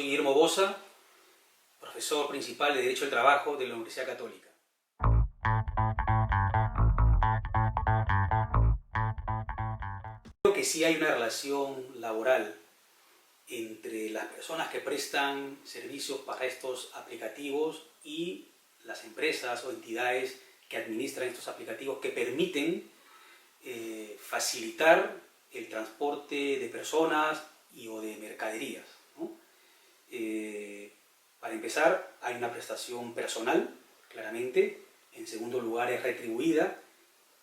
Soy Guillermo Boza, profesor principal de Derecho del Trabajo de la Universidad Católica. Creo que sí hay una relación laboral entre las personas que prestan servicios para estos aplicativos y las empresas o entidades que administran estos aplicativos que permiten facilitar el transporte de personas o de mercaderías, ¿no? Para empezar, hay una prestación personal, claramente. En segundo lugar, es retribuida.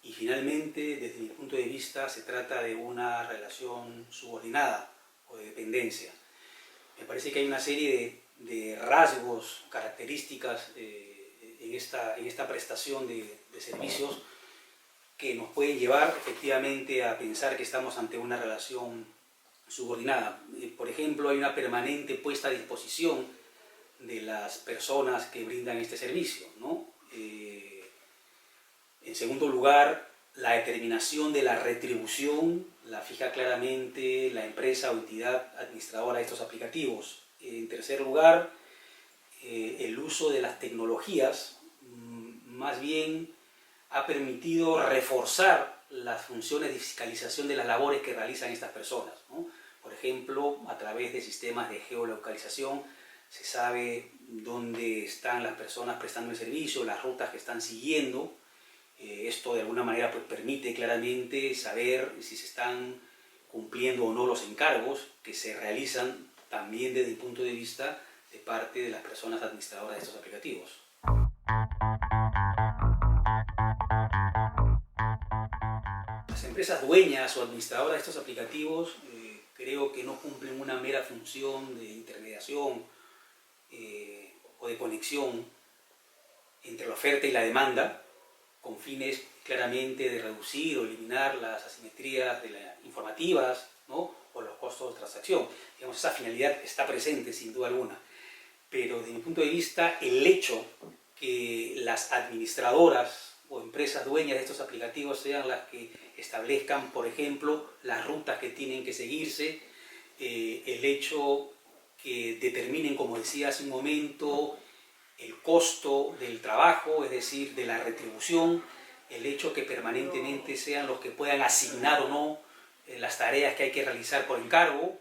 Y finalmente, desde mi punto de vista, se trata de una relación subordinada o de dependencia. Me parece que hay una serie de rasgos, características en esta prestación de servicios que nos pueden llevar efectivamente a pensar que estamos ante una relación subordinada. Por ejemplo, hay una permanente puesta a disposición de las personas que brindan este servicio, ¿no? En segundo lugar, la determinación de la retribución la fija claramente la empresa o entidad administradora de estos aplicativos. En tercer lugar, el uso de las tecnologías más bien ha permitido reforzar las funciones de fiscalización de las labores que realizan estas personas, ¿no? Por ejemplo, a través de sistemas de geolocalización se sabe dónde están las personas prestando el servicio, las rutas que están siguiendo. Esto de alguna manera pues, permite claramente saber si se están cumpliendo o no los encargos que se realizan también desde el punto de vista de parte de las personas administradoras de estos aplicativos. Las empresas dueñas o administradoras de estos aplicativos creo que no cumplen una mera función de intermediación o de conexión entre la oferta y la demanda, con fines claramente de reducir o eliminar las asimetrías informativas, ¿no? O los costos de transacción. Digamos, esa finalidad está presente sin duda alguna. Pero desde mi punto de vista, el hecho que las administradoras o empresas dueñas de estos aplicativos sean las que establezcan, por ejemplo, las rutas que tienen que seguirse, el hecho que determinen, como decía hace un momento, el costo del trabajo, es decir, de la retribución, el hecho que permanentemente sean los que puedan asignar o no las tareas que hay que realizar por encargo,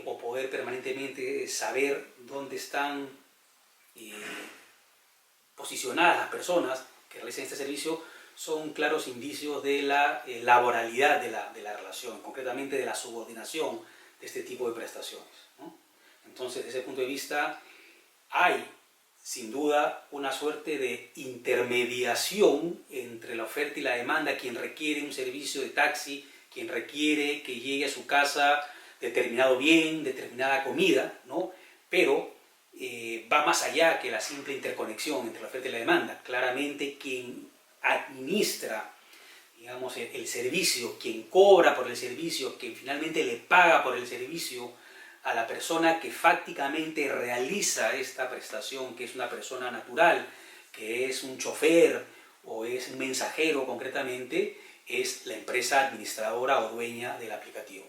o poder permanentemente saber dónde están posicionadas las personas que realizan este servicio, son claros indicios de la laboralidad de la relación, concretamente de la subordinación de este tipo de prestaciones, ¿no? Entonces, desde ese punto de vista, hay sin duda una suerte de intermediación entre la oferta y la demanda, quien requiere un servicio de taxi, quien requiere que llegue a su casa determinado bien, determinada comida, ¿no? Pero va más allá que la simple interconexión entre la oferta y la demanda. Claramente quien administra, digamos, el servicio, quien cobra por el servicio, quien finalmente le paga por el servicio a la persona que fácticamente realiza esta prestación, que es una persona natural, que es un chofer o es un mensajero concretamente, es la empresa administradora o dueña del aplicativo.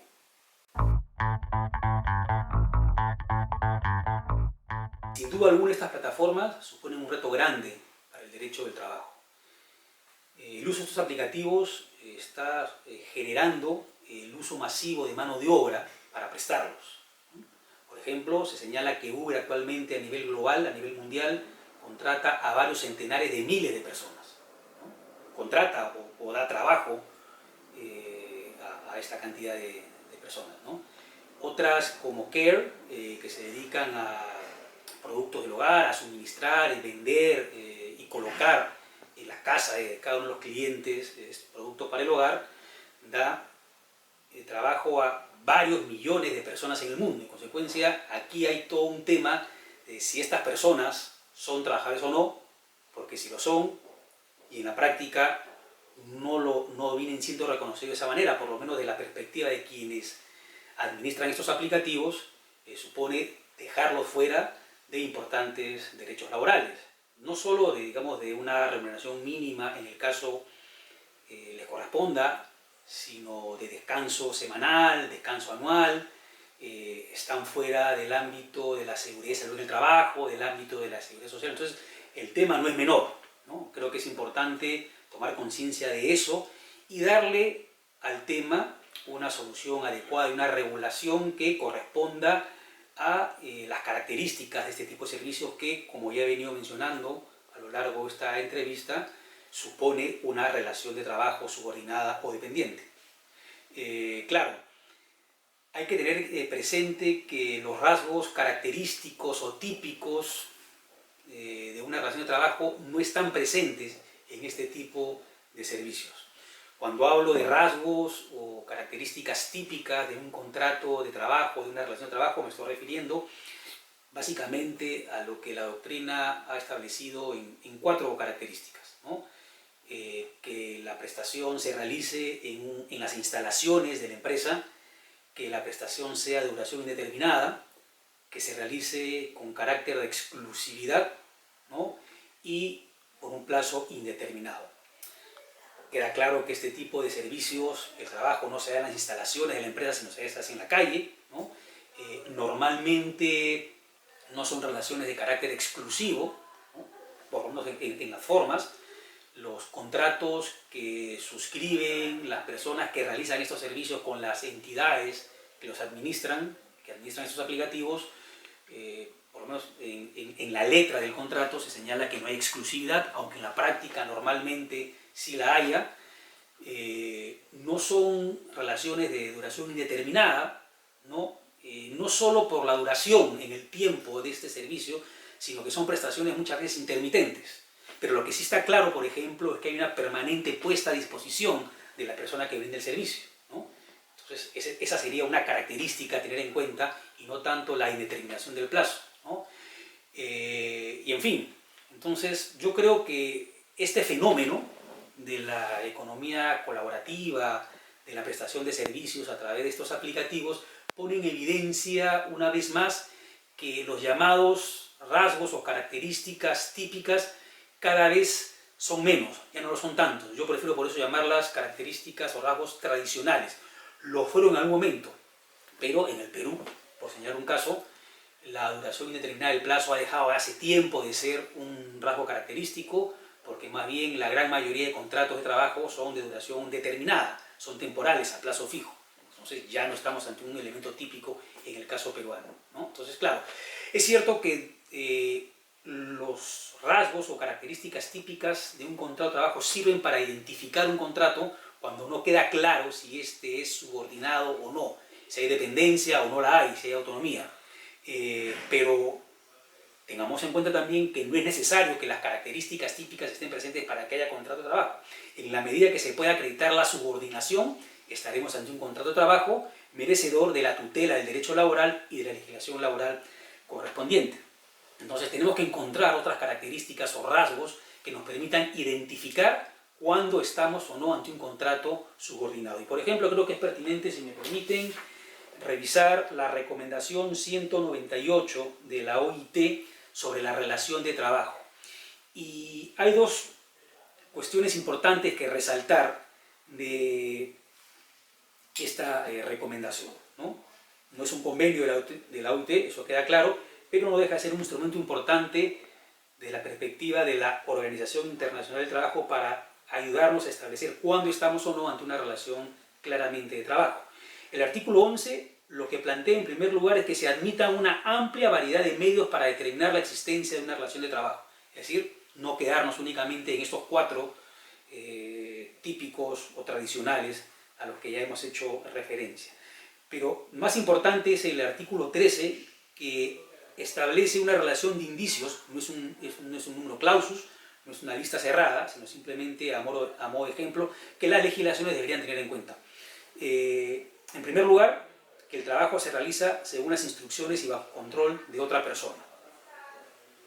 Sin duda alguna, estas plataformas suponen un reto grande para el derecho del trabajo. El uso de estos aplicativos está generando el uso masivo de mano de obra para prestarlos. Por ejemplo, se señala que Uber actualmente a nivel global, a nivel mundial, contrata a varios centenares de miles de personas, ¿no? Contrata o da trabajo a esta cantidad de personas, ¿no? Otras como Care, que se dedican a productos del hogar, a suministrar, vender y colocar en la casa de cada uno de los clientes productos para el hogar, da trabajo a varios millones de personas en el mundo. En consecuencia, aquí hay todo un tema de si estas personas son trabajadores o no, porque si lo son, y en la práctica no vienen siendo reconocidos de esa manera, por lo menos de la perspectiva de quienes administran estos aplicativos, supone dejarlos fuera de importantes derechos laborales. No solo de una remuneración mínima en el caso les corresponda, sino de descanso semanal, descanso anual, están fuera del ámbito de la seguridad y salud en el trabajo, del ámbito de la seguridad social. Entonces, el tema no es menor, ¿no? Creo que es importante tomar conciencia de eso y darle al tema una solución adecuada y una regulación que corresponda a las características de este tipo de servicios que, como ya he venido mencionando a lo largo de esta entrevista, supone una relación de trabajo subordinada o dependiente. Claro, hay que tener presente que los rasgos característicos o típicos de una relación de trabajo no están presentes en este tipo de servicios. Cuando hablo de rasgos o características típicas de un contrato de trabajo, de una relación de trabajo, me estoy refiriendo básicamente a lo que la doctrina ha establecido en 4 características, ¿no? Que la prestación se realice en las instalaciones de la empresa, que la prestación sea de duración indeterminada, que se realice con carácter de exclusividad, ¿no? Y por un plazo indeterminado. Queda claro que este tipo de servicios, el trabajo no se da en las instalaciones de la empresa, sino se hace en la calle, ¿no? Normalmente no son relaciones de carácter exclusivo, ¿no? Por lo menos en las formas. Los contratos que suscriben las personas que realizan estos servicios con las entidades que los administran, que administran estos aplicativos, por lo menos en la letra del contrato se señala que no hay exclusividad, aunque en la práctica normalmente sí la haya. No son relaciones de duración indeterminada, ¿no? No solo por la duración en el tiempo de este servicio, sino que son prestaciones muchas veces intermitentes. Pero lo que sí está claro, por ejemplo, es que hay una permanente puesta a disposición de la persona que brinda el servicio, ¿no? Entonces, esa sería una característica a tener en cuenta y no tanto la indeterminación del plazo, ¿no? Y en fin, entonces yo creo que este fenómeno de la economía colaborativa, de la prestación de servicios a través de estos aplicativos, pone en evidencia una vez más que los llamados rasgos o características típicas cada vez son menos, ya no lo son tantos. Yo prefiero por eso llamarlas características o rasgos tradicionales. Lo fueron en algún momento, pero en el Perú, por señalar un caso, la duración indeterminada del plazo ha dejado hace tiempo de ser un rasgo característico, porque más bien la gran mayoría de contratos de trabajo son de duración determinada, son temporales, a plazo fijo. Entonces ya no estamos ante un elemento típico en el caso peruano, ¿no? Entonces, claro, es cierto que los rasgos o características típicas de un contrato de trabajo sirven para identificar un contrato cuando no queda claro si este es subordinado o no, si hay dependencia o no la hay, si hay autonomía. Pero tengamos en cuenta también que no es necesario que las características típicas estén presentes para que haya contrato de trabajo. En la medida que se pueda acreditar la subordinación, estaremos ante un contrato de trabajo merecedor de la tutela del derecho laboral y de la legislación laboral correspondiente. Entonces tenemos que encontrar otras características o rasgos que nos permitan identificar cuándo estamos o no ante un contrato subordinado. Y por ejemplo, creo que es pertinente, si me permiten, revisar la recomendación 198 de la OIT sobre la relación de trabajo. Y hay 2 cuestiones importantes que resaltar de esta recomendación, ¿no? No es un convenio de la OIT, eso queda claro, pero no deja de ser un instrumento importante desde la perspectiva de la Organización Internacional del Trabajo para ayudarnos a establecer cuándo estamos o no ante una relación claramente de trabajo. El artículo 11 lo que plantea en primer lugar es que se admita una amplia variedad de medios para determinar la existencia de una relación de trabajo. Es decir, no quedarnos únicamente en estos 4 típicos o tradicionales a los que ya hemos hecho referencia. Pero más importante es el artículo 13, que establece una relación de indicios, no es un número clausus, no es una lista cerrada, sino simplemente a modo de ejemplo, que las legislaciones deberían tener en cuenta. En primer lugar, que el trabajo se realiza según las instrucciones y bajo control de otra persona.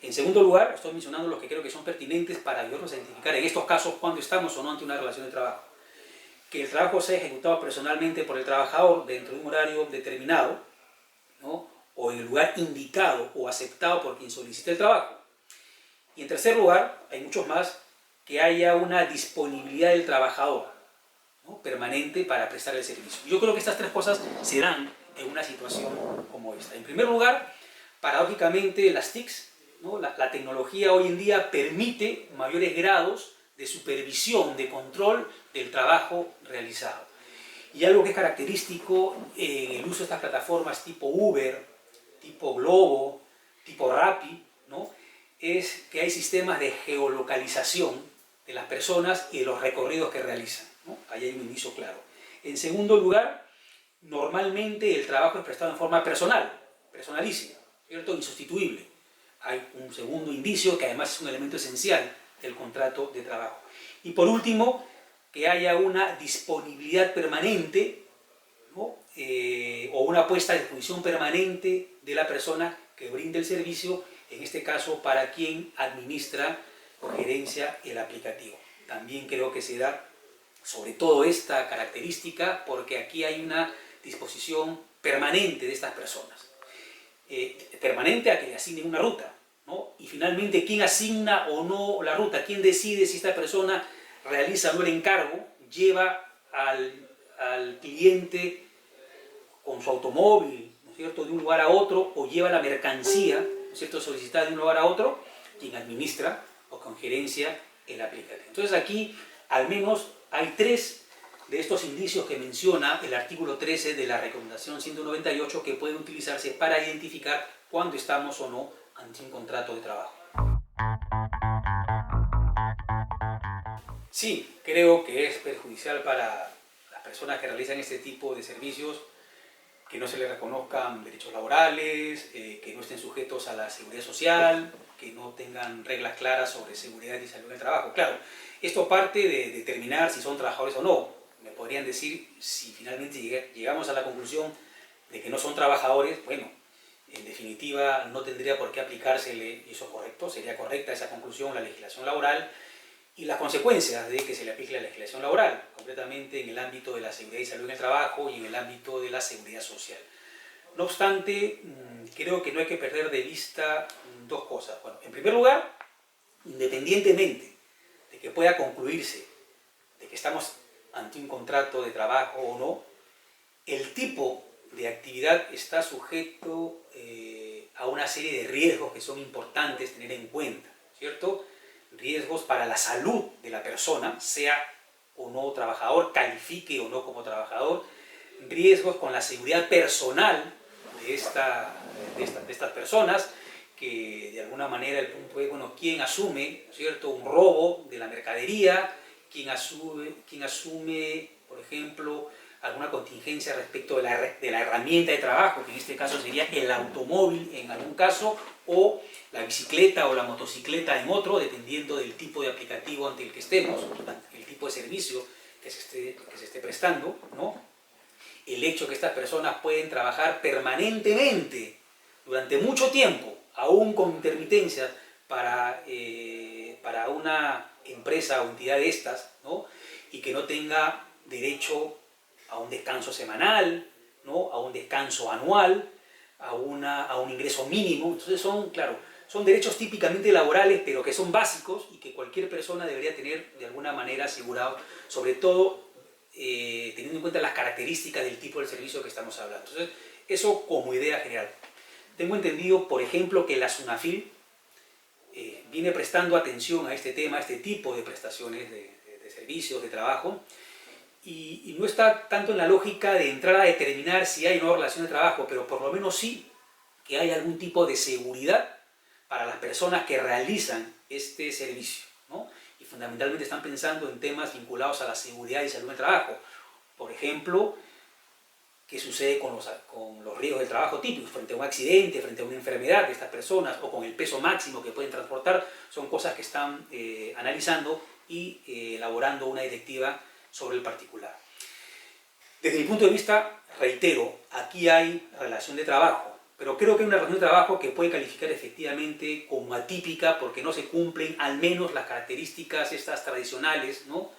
En segundo lugar, estoy mencionando los que creo que son pertinentes para ayudarnos a identificar en estos casos cuándo estamos o no ante una relación de trabajo. Que el trabajo sea ejecutado personalmente por el trabajador dentro de un horario determinado, ¿no? O en el lugar indicado o aceptado por quien solicita el trabajo. Y en tercer lugar, hay muchos más, que haya una disponibilidad del trabajador, ¿no? Permanente para prestar el servicio. Yo creo que estas 3 cosas se dan en una situación como esta. En primer lugar, paradójicamente las TICs, ¿no? La tecnología hoy en día permite mayores grados de supervisión, de control del trabajo realizado. Y algo que es característico en el uso de estas plataformas tipo Uber, tipo Globo, tipo Rappi, ¿no? Es que hay sistemas de geolocalización de las personas y de los recorridos que realizan, ¿no? Ahí hay un indicio claro. En segundo lugar, normalmente el trabajo es prestado en forma personal, personalísima, ¿cierto? Insustituible. Hay un segundo indicio que además es un elemento esencial del contrato de trabajo. Y por último, que haya una disponibilidad permanente, ¿no? O una puesta a disposición permanente de la persona que brinde el servicio, en este caso para quien administra o gerencia el aplicativo. También creo que se da sobre todo esta característica porque aquí hay una disposición permanente de estas personas. Permanente a que le asignen una ruta, ¿no? Y finalmente, ¿quién asigna o no la ruta? ¿Quién decide si esta persona realiza o no el encargo? Lleva al cliente con su automóvil, ¿no es cierto?, de un lugar a otro, o lleva la mercancía, ¿no es cierto?, solicitada de un lugar a otro, quien administra o con gerencia el aplicativo. Entonces aquí, al menos, hay 3 de estos indicios que menciona el artículo 13 de la recomendación 198 que pueden utilizarse para identificar cuándo estamos o no ante un contrato de trabajo. Sí, creo que es perjudicial para las personas que realizan este tipo de servicios que no se les reconozcan derechos laborales, que no estén sujetos a la seguridad social, que no tengan reglas claras sobre seguridad y salud en el trabajo. Claro, esto parte de determinar si son trabajadores o no. Me podrían decir, si finalmente llegamos a la conclusión de que no son trabajadores, bueno, en definitiva no tendría por qué aplicársele eso correcto, sería correcta esa conclusión la legislación laboral y las consecuencias de que se le aplique la legislación laboral, concretamente en el ámbito de la seguridad y salud en el trabajo y en el ámbito de la seguridad social. No obstante, creo que no hay que perder de vista 2 cosas. Bueno, en primer lugar, independientemente de que pueda concluirse de que estamos ante un contrato de trabajo o no, el tipo de actividad está sujeto a una serie de riesgos que son importantes tener en cuenta, ¿cierto? Riesgos para la salud de la persona, sea o no trabajador, califique o no como trabajador, riesgos con la seguridad personal de estas personas, que de alguna manera el punto es, bueno, ¿quién asume, ¿cierto?, un robo de la mercadería? ¿Quién asume, por ejemplo, alguna contingencia respecto de la herramienta de trabajo, que en este caso sería el automóvil en algún caso, o la bicicleta o la motocicleta en otro, dependiendo del tipo de aplicativo ante el que estemos, el tipo de servicio que se esté prestando, ¿no? El hecho que estas personas pueden trabajar permanentemente durante mucho tiempo, aún con intermitencias, para una empresa o entidad de estas, ¿no? Y que no tenga derecho a un descanso semanal, ¿no?, a un descanso anual, a un ingreso mínimo. Entonces son derechos típicamente laborales, pero que son básicos y que cualquier persona debería tener de alguna manera asegurado, sobre todo teniendo en cuenta las características del tipo de servicio que estamos hablando. Entonces, eso como idea general. Tengo entendido, por ejemplo, que la SUNAFIL viene prestando atención a este tema, a este tipo de prestaciones de servicios, de trabajo, y no está tanto en la lógica de entrar a determinar si hay o no relación de trabajo, pero por lo menos sí que hay algún tipo de seguridad para las personas que realizan este servicio, ¿no? Y fundamentalmente están pensando en temas vinculados a la seguridad y salud del trabajo. Por ejemplo, qué sucede con los riesgos del trabajo típicos, frente a un accidente, frente a una enfermedad de estas personas, o con el peso máximo que pueden transportar. Son cosas que están analizando y elaborando una directiva sobre el particular. Desde mi punto de vista, reitero, aquí hay relación de trabajo, pero creo que hay una relación de trabajo que puede calificar efectivamente como atípica porque no se cumplen al menos las características estas tradicionales, ¿no?,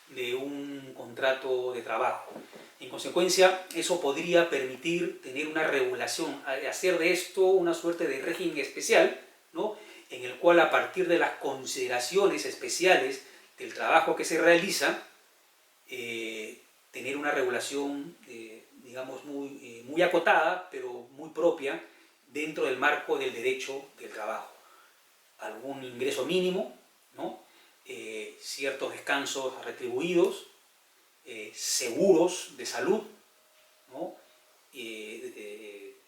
de un contrato de trabajo. En consecuencia, eso podría permitir tener una regulación, hacer de esto una suerte de régimen especial, ¿no?, en el cual a partir de las consideraciones especiales del trabajo que se realiza, tener una regulación, digamos, muy acotada, pero muy propia dentro del marco del derecho del trabajo. Algún ingreso mínimo, ¿no? Ciertos descansos retribuidos, seguros de salud, ¿no?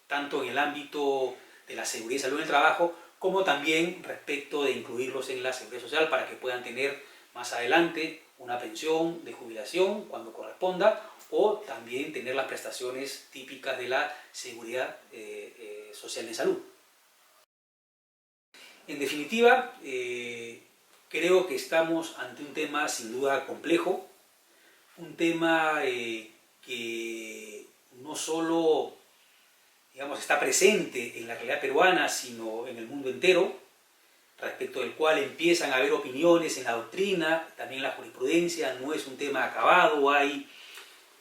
Tanto en el ámbito de la seguridad y salud en el trabajo, como también respecto de incluirlos en la seguridad social para que puedan tener más adelante una pensión de jubilación cuando corresponda, o también tener las prestaciones típicas de la seguridad social de salud. En definitiva, creo que estamos ante un tema sin duda complejo, un tema que no solo, digamos, está presente en la realidad peruana, sino en el mundo entero, respecto del cual empiezan a haber opiniones en la doctrina, también en la jurisprudencia. No es un tema acabado, hay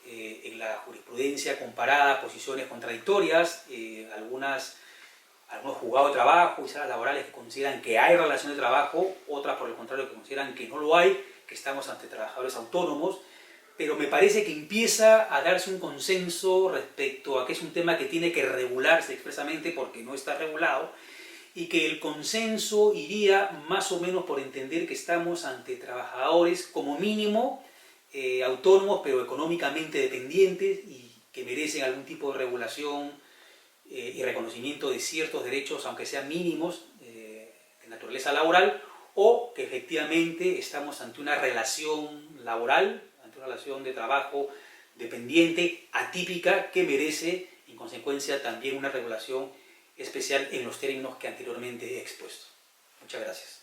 en la jurisprudencia comparada posiciones contradictorias, algunos juzgados de trabajo y salas laborales que consideran que hay relación de trabajo, otras por el contrario que consideran que no lo hay, que estamos ante trabajadores autónomos, pero me parece que empieza a darse un consenso respecto a que es un tema que tiene que regularse expresamente porque no está regulado, y que el consenso iría más o menos por entender que estamos ante trabajadores como mínimo autónomos pero económicamente dependientes y que merecen algún tipo de regulación y reconocimiento de ciertos derechos, aunque sean mínimos, de naturaleza laboral, o que efectivamente estamos ante una relación laboral, ante una relación de trabajo dependiente, atípica, que merece en consecuencia también una regulación especial en los términos que anteriormente he expuesto. Muchas gracias.